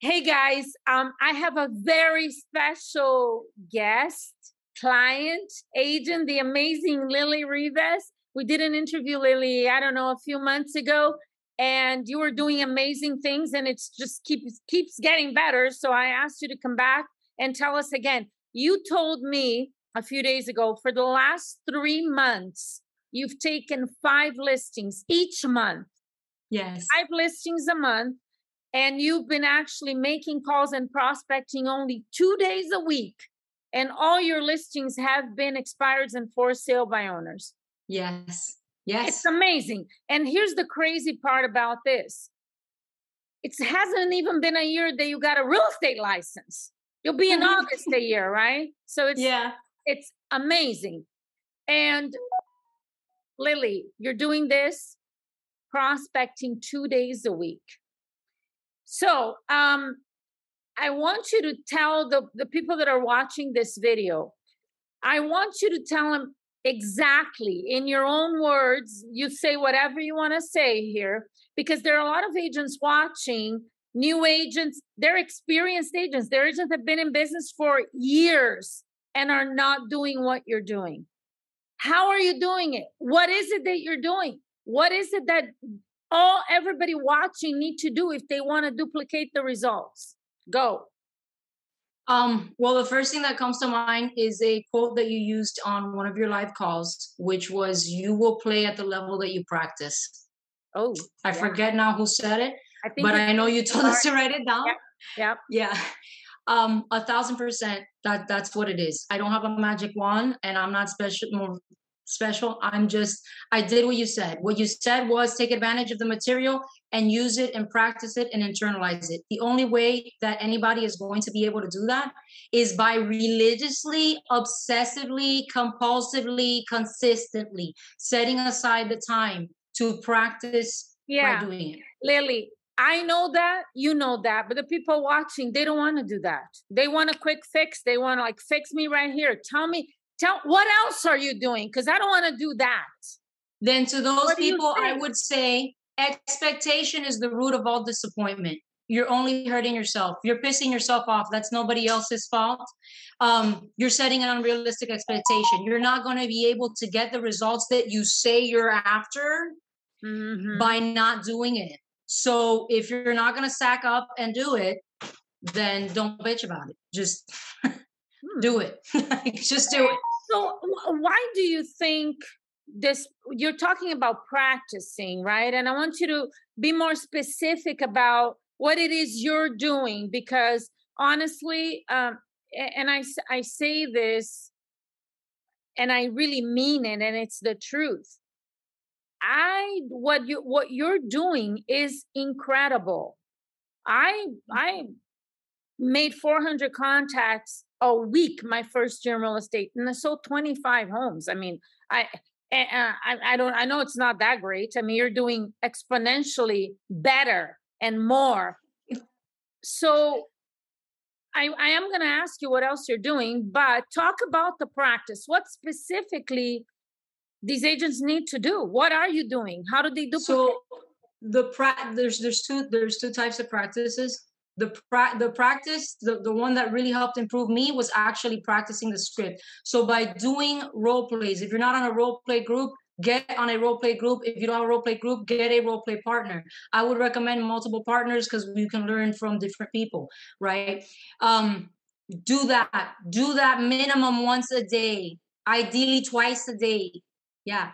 Hey guys, I have a very special guest, client, agent, the amazing Lily Rivas. We did an interview, Lily, I don't know, a few months ago, and you were doing amazing things, and it's just keeps getting better. So I asked you to come back and tell us again. You told me a few days ago, for the last 3 months, you've taken 5 listings each month, Yes. 5 listings a month, and you've been actually making calls and prospecting only 2 days a week, and all your listings have been expired and for sale by owners. Yes. It's Yes. amazing. And here's the crazy part about this. It hasn't even been a year that you got a real estate license. You'll be in August a year, right? So it's amazing. And Lily, you're doing this prospecting 2 days a week. So I want you to tell the people that are watching this video, I want you to tell them exactly in your own words. You say whatever you want to say here, because there are a lot of agents watching, new agents, they're experienced agents. They're agents that have been in business for years and are not doing what you're doing. How are you doing it? What is it that you're doing? What is it that everybody watching need to do if they want to duplicate the results? Go. Well, the first thing that comes to mind is a quote that you used on one of your live calls, which was, "You will play at the level that you practice." Oh, I forget now who said it, I think but I know you told us to write it down. Yep. Yeah. 1,000%. That's what it is. I don't have a magic wand, and I'm not special. I did what you said. What you said was take advantage of the material and use it and practice it and internalize it. The only way that anybody is going to be able to do that is by religiously, obsessively, compulsively, consistently setting aside the time to practice by doing it. Lily, I know that, you know that, but the people watching, they don't want to do that. They want a quick fix. They want to like fix me right here. Tell what else are you doing? Because I don't want to do that. Then to those people, I would say expectation is the root of all disappointment. You're only hurting yourself. You're pissing yourself off. That's nobody else's fault. You're setting an unrealistic expectation. You're not going to be able to get the results that you say you're after by not doing it. So if you're not going to sack up and do it, then don't bitch about it. Just do it. Just do it. So why do you think this, you're talking about practicing, right? And I want you to be more specific about what it is you're doing, because honestly, and I say this and I really mean it, and it's the truth. What you're doing is incredible. I made 400 contacts a week my first year in real estate, and I sold 25 homes. I mean, I know it's not that great. I mean, you're doing exponentially better and more. So I am going to ask you what else you're doing, but talk about the practice. What specifically these agents need to do? What are you doing? How do they duplicate? So there's two types of practices. The practice, the one that really helped improve me was actually practicing the script. So by doing role plays, if you're not on a role play group, get on a role play group. If you don't have a role play group, get a role play partner. I would recommend multiple partners because you can learn from different people, right? Do that minimum once a day, ideally twice a day. Yeah.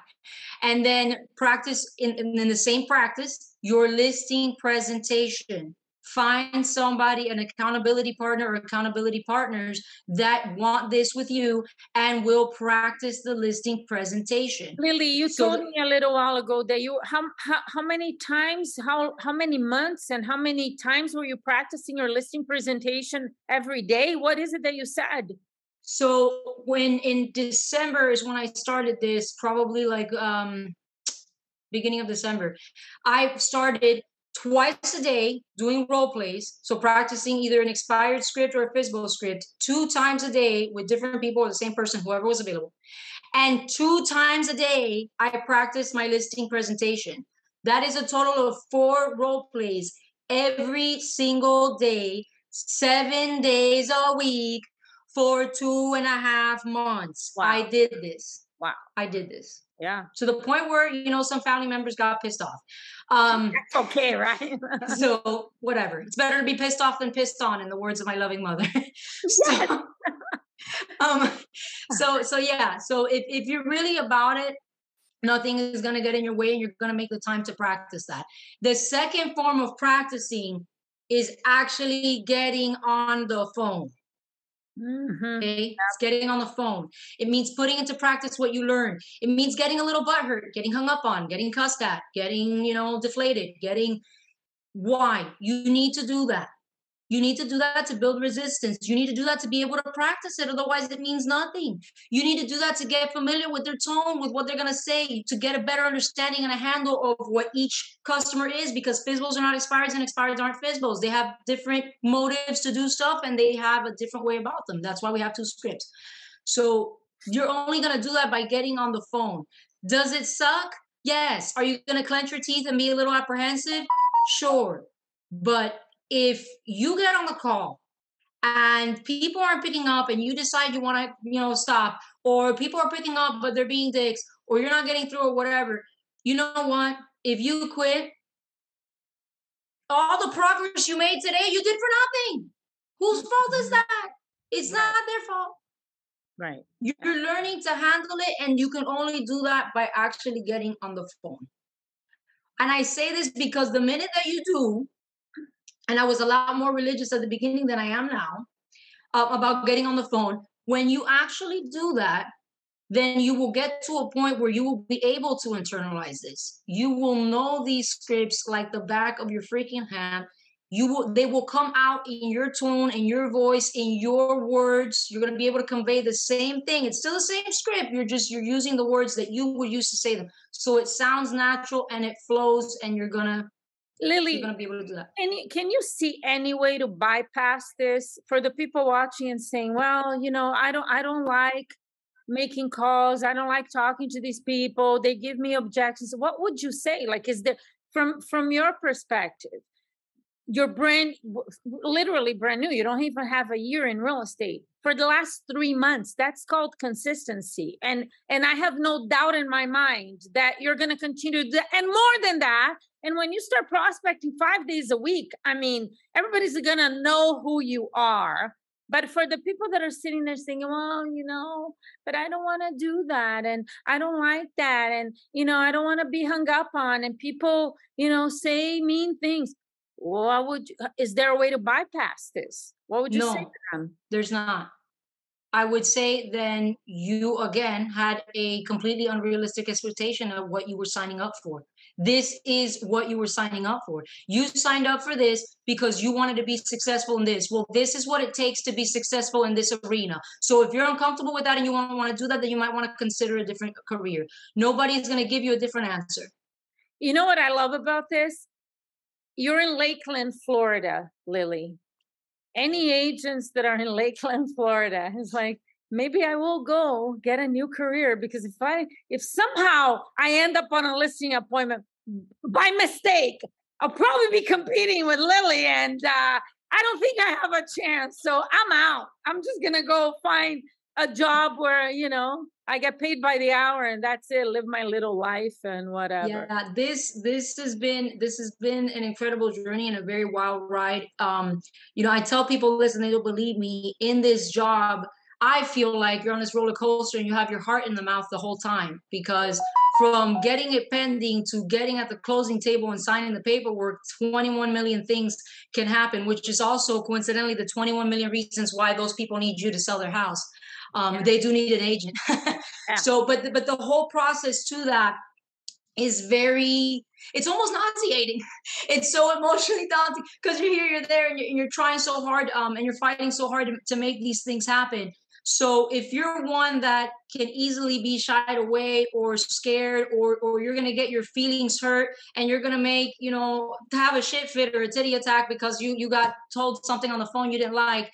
And then practice in the same practice, your listing presentation. Find somebody, an accountability partner or accountability partners that want this with you and will practice the listing presentation. Lily, you told me a little while ago that you how many times, how many months and how many times were you practicing your listing presentation every day? What is it that you said? So when in December is when I started this, probably like beginning of December, I started twice a day doing role plays. So practicing either an expired script or a FSBO script 2 times a day with different people or the same person, whoever was available. And 2 times a day, I practiced my listing presentation. That is a total of 4 role plays every single day, 7 days a week for 2.5 months. Wow. I did this. Wow. I did this. Yeah. To the point where, some family members got pissed off. That's okay, right? So whatever. It's better to be pissed off than pissed on, in the words of my loving mother. So, so yeah. So if you're really about it, nothing is going to get in your way, and you're going to make the time to practice that. The second form of practicing is actually getting on the phone. Mm-hmm. Okay, it's getting on the phone. It means putting into practice what you learn. It means getting a little butthurt, getting hung up on, getting cussed at, getting, deflated, why? You need to do that. You need to do that to build resistance. You need to do that to be able to practice it. Otherwise, it means nothing. You need to do that to get familiar with their tone, with what they're going to say, to get a better understanding and a handle of what each customer is, because FSBOs are not expireds and expireds aren't FSBOs. They have different motives to do stuff, and they have a different way about them. That's why we have 2 scripts. So you're only going to do that by getting on the phone. Does it suck? Yes. Are you going to clench your teeth and be a little apprehensive? Sure. But if you get on the call and people aren't picking up, and you decide you want to, stop, or people are picking up but they're being dicks, or you're not getting through, or whatever, you know what? If you quit, all the progress you made today, you did for nothing. Whose fault is that? It's not their fault. Right. You're learning to handle it, and you can only do that by actually getting on the phone. And I say this because the minute that you do, and I was a lot more religious at the beginning than I am now, about getting on the phone. When you actually do that, then you will get to a point where you will be able to internalize this. You will know these scripts like the back of your freaking hand. They will come out in your tone, in your voice, in your words. You're going to be able to convey the same thing. It's still the same script. You're using the words that you would use to say them. So it sounds natural and it flows, and you're going to Lily, be able to do that. Can you see any way to bypass this for the people watching and saying, well, I don't like making calls. I don't like talking to these people. They give me objections. What would you say? Like, is there, from your perspective, you're literally brand new. You don't even have a year in real estate. For the last 3 months, that's called consistency. And I have no doubt in my mind that you're going to continue to do that. And more than that, and when you start prospecting 5 days a week, I mean, everybody's going to know who you are. But for the people that are sitting there saying, well, but I don't want to do that, and I don't like that, and, I don't want to be hung up on, and people, say mean things. Is there a way to bypass this? What would you say to them? There's not. I would say then you, again, had a completely unrealistic expectation of what you were signing up for. This is what you were signing up for. You signed up for this because you wanted to be successful in this. Well, this is what it takes to be successful in this arena. So if you're uncomfortable with that and you want to do that, then you might want to consider a different career. Nobody's going to give you a different answer. You know what I love about this? You're in Lakeland, Florida, Lily. Any agents that are in Lakeland, Florida, is like, maybe I will go get a new career, because if somehow I end up on a listing appointment by mistake, I'll probably be competing with Lily, and I don't think I have a chance. So I'm out. I'm just going to go find a job where, I get paid by the hour, and that's it. Live my little life and whatever. Yeah, this has been an incredible journey and a very wild ride. I tell people, listen, they don't believe me. In this job, I feel like you're on this roller coaster and you have your heart in the mouth the whole time, because from getting it pending to getting at the closing table and signing the paperwork, 21 million things can happen, which is also coincidentally the 21 million reasons why those people need you to sell their house. They do need an agent. Yeah. So, but the whole process to that is it's almost nauseating. It's so emotionally daunting, because you're here, you're there, and you're trying so hard, and you're fighting so hard to make these things happen. So if you're one that can easily be shied away or scared, or you're going to get your feelings hurt, and you're going to make, to have a shit fit or a titty attack because you got told something on the phone you didn't like,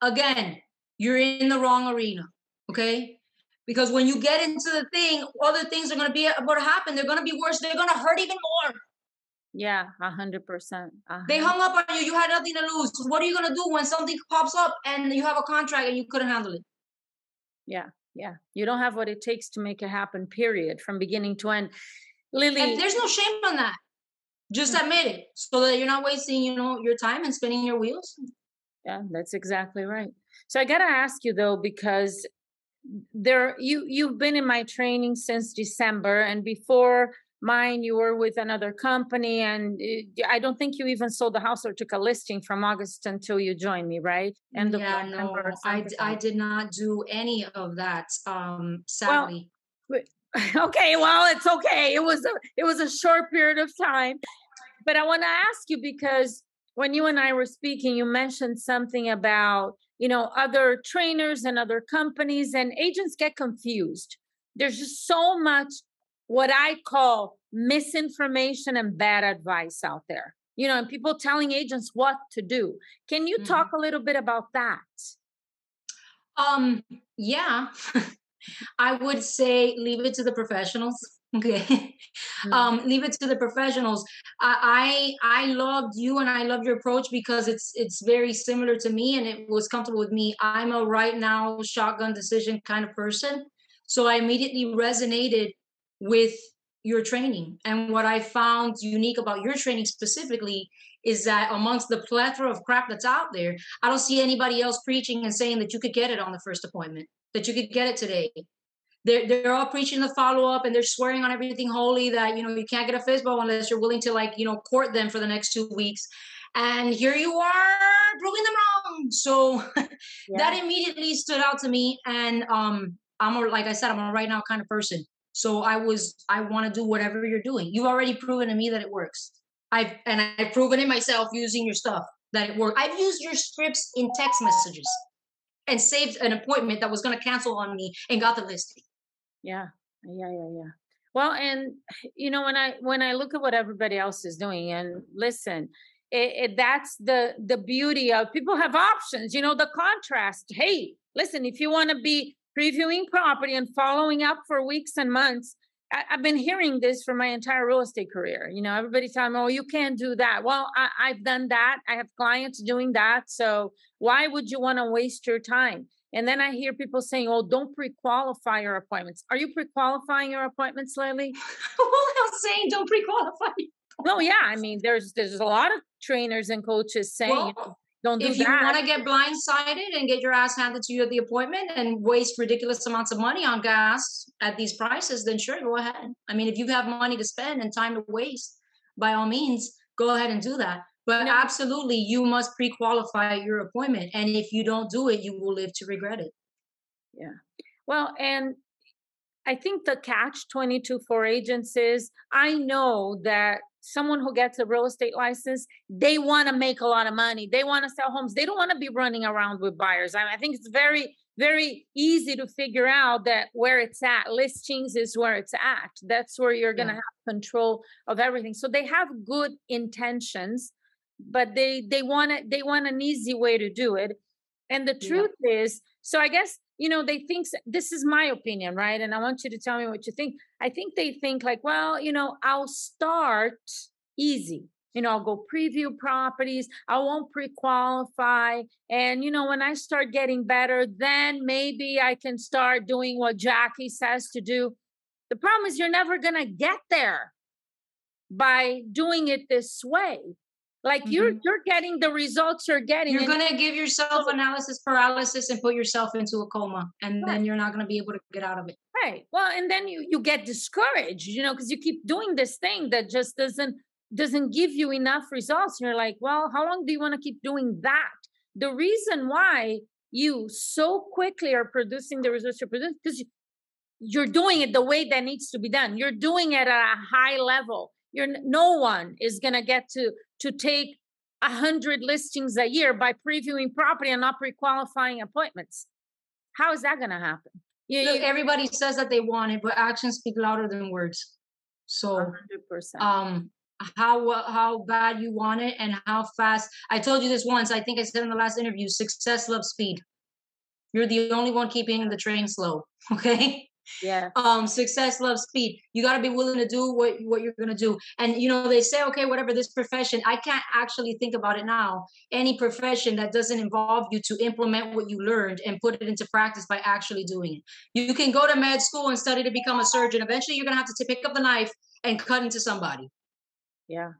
again, you're in the wrong arena. Okay? Because when you get into the thing, other things are going to be about to happen. They're going to be worse. They're going to hurt even more. Yeah, 100%. They hung up on you. You had nothing to lose. What are you gonna do when something pops up and you have a contract and you couldn't handle it? Yeah, yeah. You don't have what it takes to make it happen, period, from beginning to end. Lily. And there's no shame on that. Just admit it so that you're not wasting, your time and spinning your wheels. Yeah, that's exactly right. So I got to ask you though, because you've been in my training since December, and before mine you were with another company, and I don't think you even sold the house or took a listing from August until you joined me, right? End of November or something. I did not do any of that, sadly. Well, okay, well, it's okay. It was a short period of time, but I want to ask you, because when you and I were speaking, you mentioned something about, other trainers and other companies, and agents get confused. There's just so much what I call misinformation and bad advice out there, and people telling agents what to do. Can you talk a little bit about that? Yeah. I would say leave it to the professionals. Okay. Leave it to the professionals. I loved you and I love your approach because it's very similar to me and it was comfortable with me. I'm a right now shotgun decision kind of person. So I immediately resonated with your training. And what I found unique about your training specifically is that amongst the plethora of crap that's out there, I don't see anybody else preaching and saying that you could get it on the first appointment, that you could get it today. They're all preaching the follow-up and they're swearing on everything holy that, you can't get a FISBO unless you're willing to court them for the next 2 weeks. And here you are proving them wrong. So that immediately stood out to me. And like I said, I'm a right now kind of person. So I want to do whatever you're doing. You've already proven to me that it works. I've proven it myself using your stuff that it worked. I've used your scripts in text messages and saved an appointment that was going to cancel on me and got the listing. Yeah. Well, and when I look at what everybody else is doing, and listen, that's the beauty of people have options. The contrast. Hey, listen, if you want to be previewing property and following up for weeks and months, I've been hearing this for my entire real estate career. Everybody telling me, "Oh, you can't do that." Well, I've done that. I have clients doing that. So why would you want to waste your time? And then I hear people saying, "Oh, don't pre-qualify your appointments." Are you pre-qualifying your appointments, Lily? Well, I'm saying don't pre-qualify. No, yeah. I mean, there's a lot of trainers and coaches saying, don't do that. If you want to get blindsided and get your ass handed to you at the appointment and waste ridiculous amounts of money on gas at these prices, then sure, go ahead. I mean, if you have money to spend and time to waste, by all means, go ahead and do that. But absolutely, you must pre-qualify your appointment. And if you don't do it, you will live to regret it. Yeah. Well, and I think the catch-22 for agents is, I know that someone who gets a real estate license, they want to make a lot of money. They want to sell homes. They don't want to be running around with buyers. I think it's very, very easy to figure out that where it's at. Listings is where it's at. That's where you're going to have control of everything. So they have good intentions, but they want an easy way to do it. And the truth is, so I guess, they think, this is my opinion, right? And I want you to tell me what you think. I think they think like, well, I'll start easy. I'll go preview properties. I won't pre-qualify. And, when I start getting better, then maybe I can start doing what Jackie says to do. The problem is you're never going to get there by doing it this way. Like you're getting the results you're getting. You're going to give yourself analysis paralysis and put yourself into a coma. And then you're not going to be able to get out of it. Right. Well, and then you get discouraged, because you keep doing this thing that just doesn't give you enough results. And you're like, well, how long do you want to keep doing that? The reason why you so quickly are producing the results you're producing, because you're doing it the way that needs to be done. You're doing it at a high level. No one is going to get to take 100 listings a year by previewing property and not pre-qualifying appointments. How is that going to happen? Look, everybody says that they want it, but actions speak louder than words. So 100%. How bad you want it and how fast. I told you this once. I think I said in the last interview, success loves speed. You're the only one keeping the train slow. Okay. Yeah. Success loves speed. You got to be willing to do what you're going to do. And they say, okay, whatever, this profession, I can't actually think about it now. Any profession that doesn't involve you to implement what you learned and put it into practice by actually doing it. You can go to med school and study to become a surgeon. Eventually you're going to have to pick up the knife and cut into somebody. Yeah.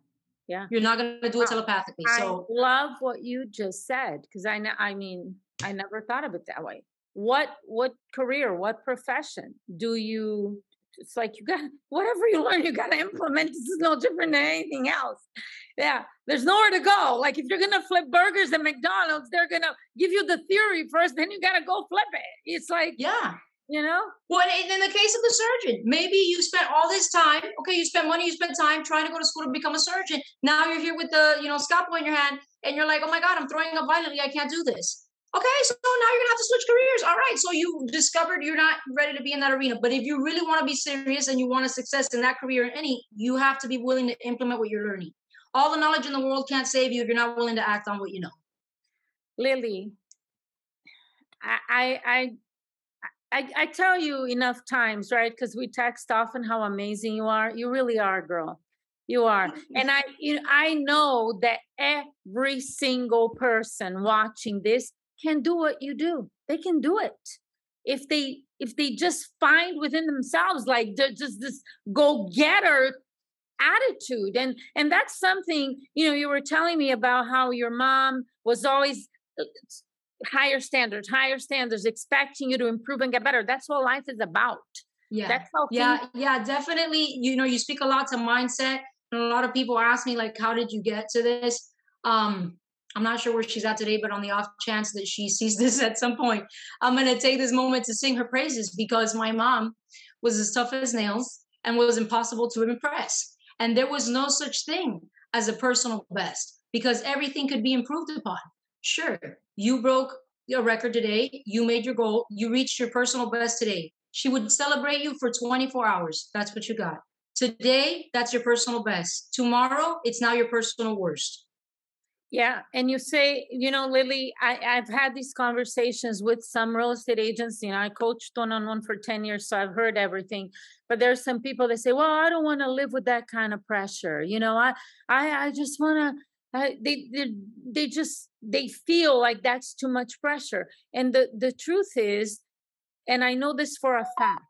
Yeah. You're not going to do it telepathically. I love what you just said, because I never thought of it that way. What career, what profession do you, it's like you got, whatever you learn, you got to implement. This is no different than anything else. Yeah. There's nowhere to go. Like if you're going to flip burgers at McDonald's, they're going to give you the theory first, then you got to go flip it. It's like, yeah. Well, in the case of the surgeon, maybe you spent all this time, okay, you spent money, you spent time trying to go to school to become a surgeon. Now you're here with the, scalpel in your hand, and you're like, oh my God, I'm throwing up violently. I can't do this. Okay, so now you're gonna have to switch careers. All right, so you discovered you're not ready to be in that arena. But if you really want to be serious and you want a success in that career, you have to be willing to implement what you're learning. All the knowledge in the world can't save you if you're not willing to act on what you know. Lily, I tell you enough times, right? Because we text often how amazing you are. You really are, girl. You are. And I know that every single person watching this can do what you do. They can do it. If they just find within themselves, like just this go-getter attitude. And that's something, you were telling me about how your mom was always higher standards, expecting you to improve and get better. That's what life is about. Yeah. That's how yeah, definitely. You speak a lot to mindset. And a lot of people ask me, like, how did you get to this? I'm not sure where she's at today, but on the off chance that she sees this at some point, I'm going to take this moment to sing her praises, because my mom was as tough as nails and was impossible to impress. And there was no such thing as a personal best, because everything could be improved upon. Sure, you broke a record today, you made your goal, you reached your personal best today. She would celebrate you for 24 hours. That's what you got. Today, that's your personal best. Tomorrow, it's now your personal worst. Yeah. And you say, Lily, I've had these conversations with some real estate agents. I coached one-on-one for 10 years, so I've heard everything. But there's some people that say, well, I don't want to live with that kind of pressure. I just want to, they feel like that's too much pressure. And the truth is, and I know this for a fact,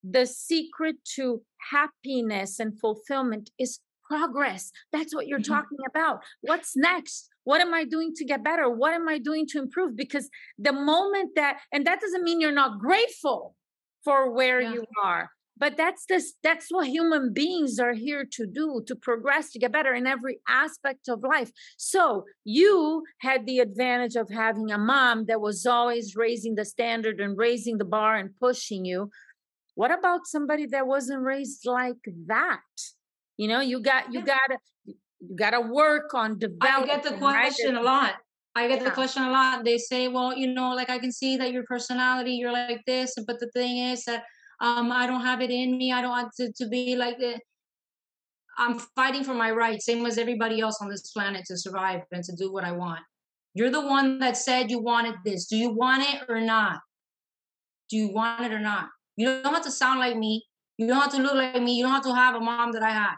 the secret to happiness and fulfillment is progress. That's what you're talking about. What's next? What am I doing to get better? What am I doing to improve? Because the moment and that doesn't mean you're not grateful for where you are, but that's what human beings are here to do, to progress, to get better in every aspect of life. So you had the advantage of having a mom that was always raising the standard and raising the bar and pushing you. What about somebody that wasn't raised like that? You gotta work on developing. I get the question a lot. The question a lot. They say, well, like, I can see that your personality, you're like this, but the thing is that I don't have it in me. I don't want to be like this. I'm fighting for my rights, same as everybody else on this planet, to survive and to do what I want. You're the one that said you wanted this. Do you want it or not? Do you want it or not? You don't have to sound like me. You don't have to look like me. You don't have to have a mom that I had.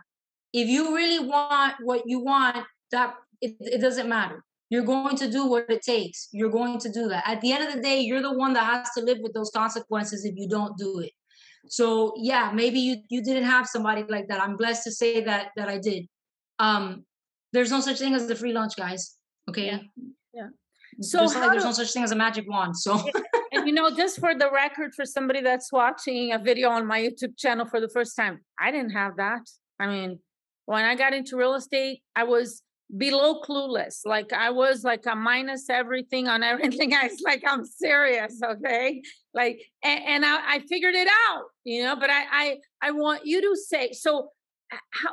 If you really want what you want, that it doesn't matter. You're going to do what it takes. You're going to do that. At the end of the day, you're the one that has to live with those consequences if you don't do it. So yeah, maybe you didn't have somebody like that. I'm blessed to say that I did. There's no such thing as the free lunch, guys. Okay. Yeah. So there's no such thing as a magic wand. So and just for the record, for somebody that's watching a video on my YouTube channel for the first time, I didn't have that. I mean, when I got into real estate, I was below clueless. Like I was like a minus everything on everything. I was like, I'm serious. Okay. Like, and I figured it out, but I want you to say, so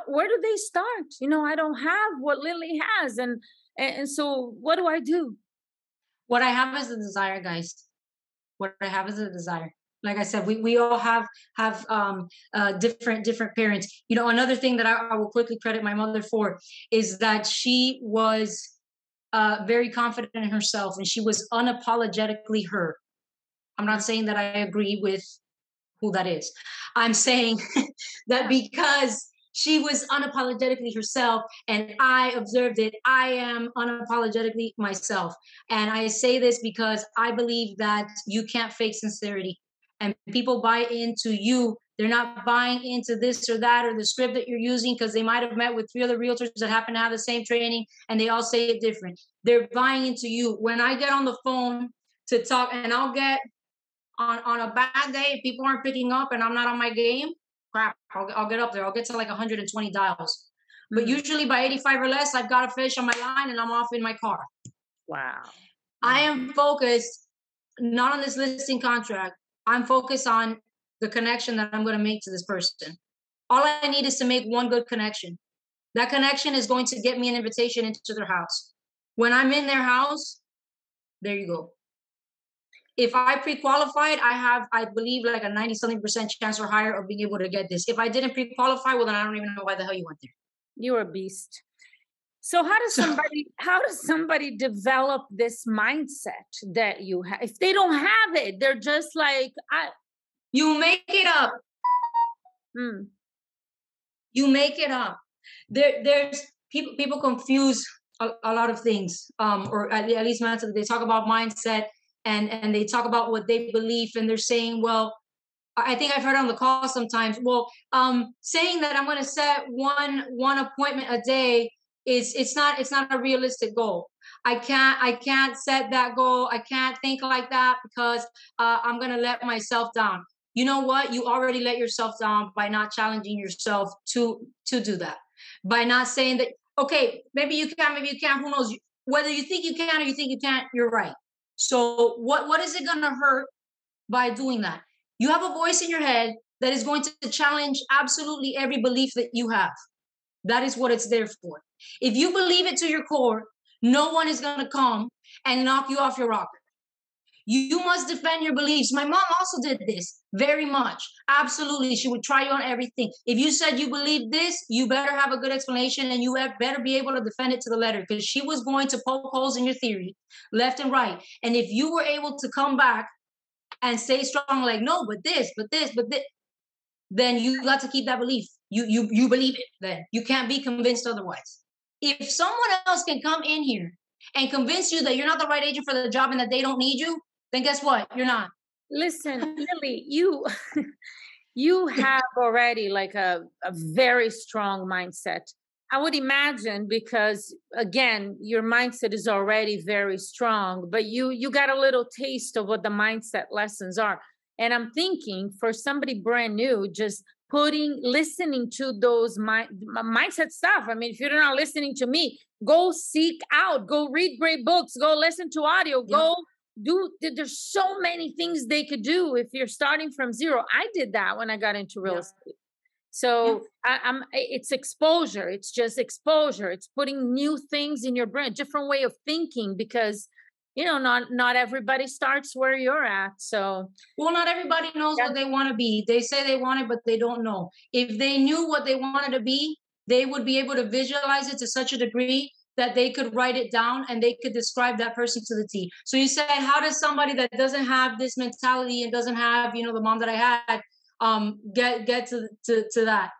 where do they start? I don't have what Lily has. And so what do I do? What I have is a desire, guys. What I have is a desire. Like I said, we all have different parents. Another thing that I will quickly credit my mother for is that she was very confident in herself, and she was unapologetically her. I'm not saying that I agree with who that is. I'm saying that because she was unapologetically herself and I observed it, I am unapologetically myself. And I say this because I believe that you can't fake sincerity. And people buy into you. They're not buying into this or that or the script that you're using because they might have met with 3 other realtors that happen to have the same training and they all say it different. They're buying into you. When I get on the phone to talk, and I'll get on a bad day, if people aren't picking up and I'm not on my game, crap, I'll get up there. I'll get to like 120 dials. But usually by 85 or less, I've got a fish on my line and I'm off in my car. Wow. I am focused not on this listing contract. I'm focused on the connection that I'm going to make to this person. All I need is to make one good connection. That connection is going to get me an invitation into their house. When I'm in their house, there you go. If I pre-qualified, I believe like a 90-something% chance or higher of being able to get this. If I didn't pre-qualify, well, then I don't even know why the hell you went there. You're a beast. So how does somebody develop this mindset that you have? If they don't have it, they're just like, you make it up. You make it up. There's people confuse a lot of things, or at least they talk about mindset and they talk about what they believe, and they're saying, well, I think I've heard on the call sometimes, well, saying that I'm going to set one appointment a day it's not a realistic goal. I can't set that goal. I can't think like that because I'm going to let myself down. You know what? You already let yourself down by not challenging yourself to do that. By not saying that, okay, maybe you can, maybe you can't, who knows? Whether you think you can or you think you can't, you're right. So what is it going to hurt by doing that? You have a voice in your head that is going to challenge absolutely every belief that you have. That is what it's there for. If you believe it to your core, no one is going to come and knock you off your rocker. You must defend your beliefs. My mom also did this very much. Absolutely. She would try you on everything. If you said you believe this, you better have a good explanation and you better be able to defend it to the letter, because she was going to poke holes in your theory left and right. And if you were able to come back and stay strong, like, no, but this, then you got to keep that belief. You believe it then. You can't be convinced otherwise. If someone else can come in here and convince you that you're not the right agent for the job and that they don't need you, then guess what? You're not. Listen, Lily, you have already like a very strong mindset. I would imagine, because again, your mindset is already very strong, but you got a little taste of what the mindset lessons are. And I'm thinking for somebody brand new, just listening to those mindset stuff. I mean, if you're not listening to me, go seek out, go read great books, go listen to audio, go do. There's so many things they could do if you're starting from zero. I did that when I got into real estate. So it's exposure. It's just exposure. It's putting new things in your brain, different way of thinking, because not everybody starts where you're at. So, well, not everybody knows what they want to be. They say they want it, but they don't know. If they knew what they wanted to be, they would be able to visualize it to such a degree that they could write it down and they could describe that person to the T. So you said, how does somebody that doesn't have this mentality and doesn't have, the mom that I had, get to that?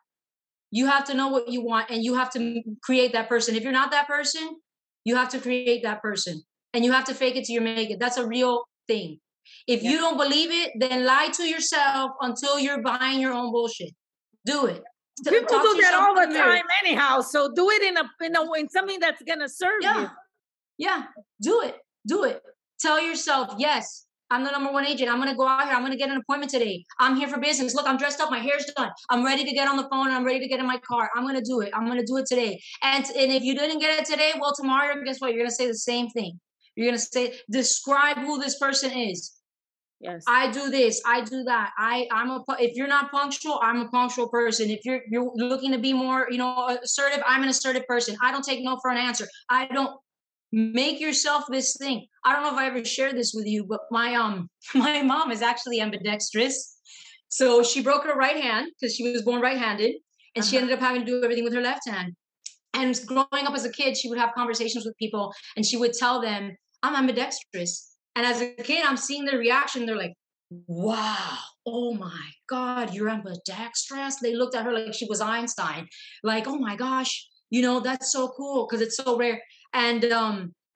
You have to know what you want and you have to create that person. If you're not that person, you have to create that person. And you have to fake it till you make it. That's a real thing. If you don't believe it, then lie to yourself until you're buying your own bullshit. Do it. People do that all the time anyhow. So do it in something that's gonna serve you. Yeah. Do it. Tell yourself, yes, I'm the number one agent. I'm going to go out here. I'm going to get an appointment today. I'm here for business. Look, I'm dressed up. My hair's done. I'm ready to get on the phone. I'm ready to get in my car. I'm going to do it. I'm going to do it today. And if you didn't get it today, well, tomorrow, guess what? You're going to say the same thing. You're going to say, describe who this person is. Yes. I do this. I do that. If you're not punctual, I'm a punctual person. If you're looking to be more, assertive, I'm an assertive person. I don't take no for an answer. I don't. Make yourself this thing. I don't know if I ever shared this with you, but my mom is actually ambidextrous. So she broke her right hand because she was born right-handed, and she ended up having to do everything with her left hand. And growing up as a kid, she would have conversations with people and she would tell them, I'm ambidextrous. And as a kid, I'm seeing their reaction. They're like, wow, oh my God, you're ambidextrous. They looked at her like she was Einstein. Like, oh my gosh, that's so cool because it's so rare. And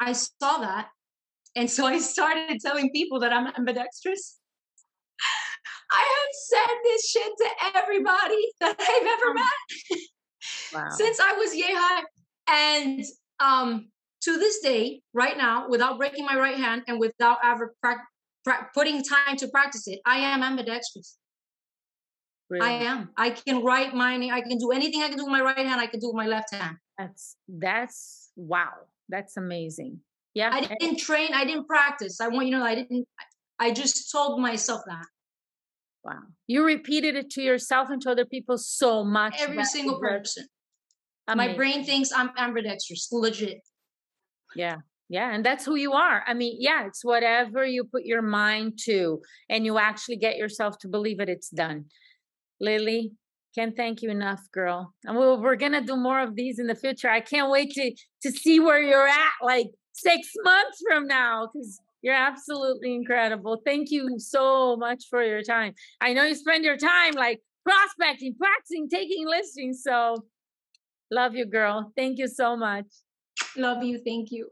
I saw that. And so I started telling people that I'm ambidextrous. I have said this shit to everybody that I've ever met. Wow. Since I was yay high. And to this day, right now, without breaking my right hand and without ever putting time to practice it, I am ambidextrous. Really? I am. I can write my name. I can do anything I can do with my right hand. I can do with my left hand. That's wow. That's amazing. Yeah. I didn't train. I didn't practice. I just told myself that. Wow. You repeated it to yourself and to other people so much. Every single person. Amazing. My brain thinks I'm ambidextrous. Legit. Yeah. Yeah. And that's who you are. I mean, yeah, it's whatever you put your mind to and you actually get yourself to believe it, it's done. Lily, can't thank you enough, girl. And we're going to do more of these in the future. I can't wait to see where you're at like 6 months from now, because you're absolutely incredible. Thank you so much for your time. I know you spend your time like prospecting, practicing, taking listings. So love you, girl. Thank you so much. Love you. Thank you.